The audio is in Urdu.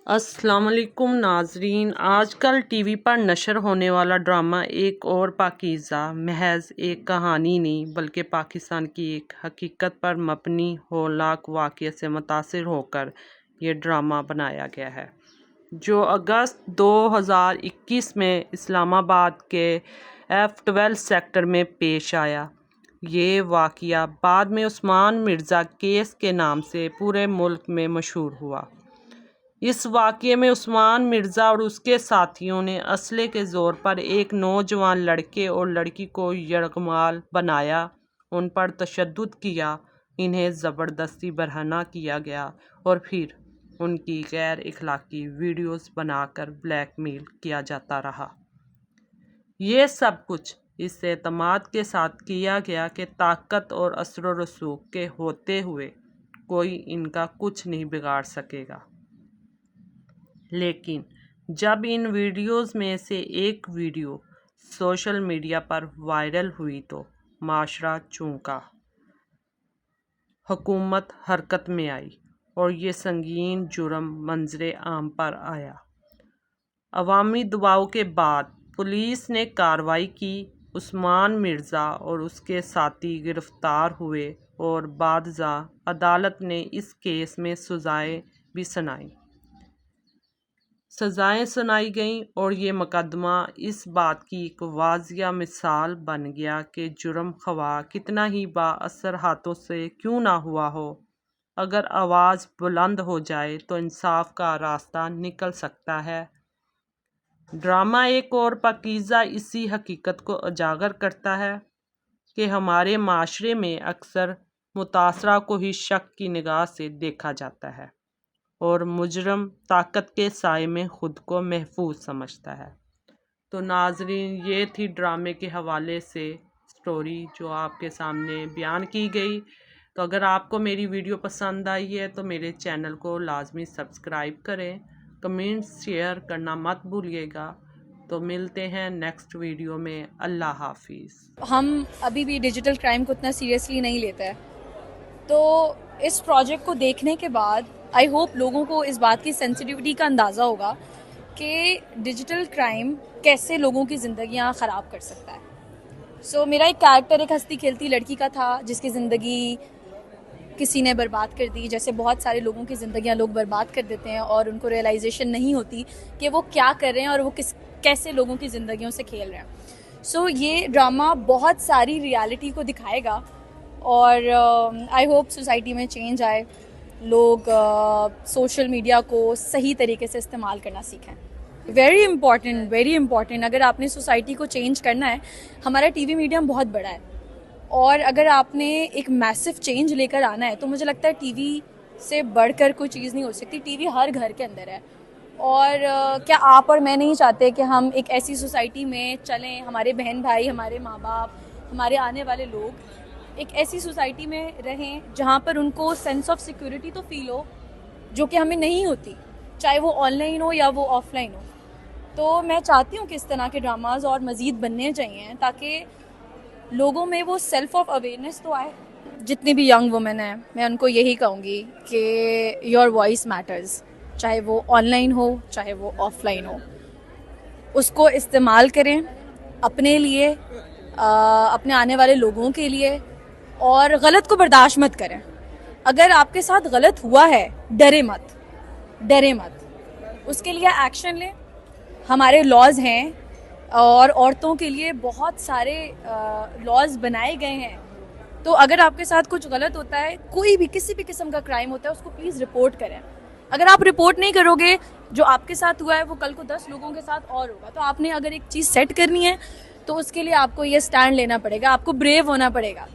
السلام علیکم ناظرین، آج کل ٹی وی پر نشر ہونے والا ڈرامہ ایک اور پاکیزہ محض ایک کہانی نہیں بلکہ پاکستان کی ایک حقیقت پر مبنی ہولناک واقعے سے متاثر ہو کر یہ ڈرامہ بنایا گیا ہے، جو اگست 2021 میں اسلام آباد کے F12 سیکٹر میں پیش آیا۔ یہ واقعہ بعد میں عثمان مرزا کیس کے نام سے پورے ملک میں مشہور ہوا۔ اس واقعے میں عثمان مرزا اور اس کے ساتھیوں نے اسلحے کے زور پر ایک نوجوان لڑکے اور لڑکی کو یرغمال بنایا، ان پر تشدد کیا، انہیں زبردستی برہنہ کیا گیا اور پھر ان کی غیر اخلاقی ویڈیوز بنا کر بلیک میل کیا جاتا رہا۔ یہ سب کچھ اس اعتماد کے ساتھ کیا گیا کہ طاقت اور اثر و رسوخ کے ہوتے ہوئے کوئی ان کا کچھ نہیں بگاڑ سکے گا۔ لیکن جب ان ویڈیوز میں سے ایک ویڈیو سوشل میڈیا پر وائرل ہوئی تو معاشرہ چونکا، حکومت حرکت میں آئی اور یہ سنگین جرم منظر عام پر آیا۔ عوامی دباؤ کے بعد پولیس نے کارروائی کی، عثمان مرزا اور اس کے ساتھی گرفتار ہوئے اور بعد ازاں عدالت نے اس کیس میں سزائیں سنائی گئیں اور یہ مقدمہ اس بات کی ایک واضح مثال بن گیا کہ جرم خواہ کتنا ہی با اثر ہاتھوں سے کیوں نہ ہوا ہو، اگر آواز بلند ہو جائے تو انصاف کا راستہ نکل سکتا ہے۔ ڈرامہ ایک اور پاکیزہ اسی حقیقت کو اجاگر کرتا ہے کہ ہمارے معاشرے میں اکثر متاثرہ کو ہی شک کی نگاہ سے دیکھا جاتا ہے اور مجرم طاقت کے سائے میں خود کو محفوظ سمجھتا ہے۔ تو ناظرین، یہ تھی ڈرامے کے حوالے سے سٹوری جو آپ کے سامنے بیان کی گئی۔ تو اگر آپ کو میری ویڈیو پسند آئی ہے تو میرے چینل کو لازمی سبسکرائب کریں، کمنٹس شیئر کرنا مت بھولیے گا۔ تو ملتے ہیں نیکسٹ ویڈیو میں۔ اللہ حافظ۔ ہم ابھی بھی ڈیجیٹل کرائم کو اتنا سیریسلی نہیں لیتے، تو اس پروجیکٹ کو دیکھنے کے بعد آئی ہوپ لوگوں کو اس بات کی سینسٹیوٹی کا اندازہ ہوگا کہ ڈیجیٹل کرائم کیسے لوگوں کی زندگیاں خراب کر سکتا ہے۔ میرا ایک کیریکٹر ایک ہنستی کھیلتی لڑکی کا تھا جس کی زندگی کسی نے برباد کر دی، جیسے بہت سارے لوگوں کی زندگیاں لوگ برباد کر دیتے ہیں اور ان کو ریئلائزیشن نہیں ہوتی کہ وہ کیا کر رہے ہیں اور وہ کیسے لوگوں کی زندگیوں سے کھیل رہے ہیں۔ یہ ڈرامہ بہت ساری ریالٹی کو دکھائے گا اور آئی ہوپ سوسائٹی میں چینج آئے، لوگ سوشل میڈیا کو صحیح طریقے سے استعمال کرنا سیکھیں۔ ویری امپورٹنٹ اگر آپ نے سوسائٹی کو چینج کرنا ہے، ہمارا ٹی وی میڈیم بہت بڑا ہے اور اگر آپ نے ایک میسو چینج لے کر آنا ہے تو مجھے لگتا ہے ٹی وی سے بڑھ کر کوئی چیز نہیں ہو سکتی۔ ٹی وی ہر گھر کے اندر ہے اور کیا آپ اور میں نہیں چاہتے کہ ہم ایک ایسی سوسائٹی میں چلیں، ہمارے بہن بھائی، ہمارے ماں باپ، ہمارے آنے والے لوگ ایک ایسی سوسائٹی میں رہیں جہاں پر ان کو سینس آف سیکورٹی تو فیل ہو جو کہ ہمیں نہیں ہوتی، چاہے وہ آن لائن ہو یا وہ آف لائن ہو۔ تو میں چاہتی ہوں کہ اس طرح کے ڈراماز اور مزید بننے چاہیے تاکہ لوگوں میں وہ سیلف آف اویئرنیس تو آئے۔ جتنی بھی ینگ وومن ہیں میں ان کو یہی کہوں گی کہ یور وائس میٹرز، چاہے وہ آن لائن ہو چاہے وہ آف لائن ہو، اس کو استعمال کریں اپنے لیے، اپنے آنے والے لوگوں کے لیے، اور غلط کو برداشت مت کریں۔ اگر آپ کے ساتھ غلط ہوا ہے ڈرے مت، اس کے لیے ایکشن لیں۔ ہمارے لاز ہیں اور عورتوں کے لیے بہت سارے لاز بنائے گئے ہیں، تو اگر آپ کے ساتھ کچھ غلط ہوتا ہے، کوئی بھی کسی بھی قسم کا کرائم ہوتا ہے، اس کو پلیز رپورٹ کریں۔ اگر آپ رپورٹ نہیں کرو گے، جو آپ کے ساتھ ہوا ہے وہ کل کو 10 لوگوں کے ساتھ اور ہوگا۔ تو آپ نے اگر ایک چیز سیٹ کرنی ہے تو اس کے لیے آپ کو یہ سٹینڈ لینا پڑے گا، آپ کو بریو ہونا پڑے گا۔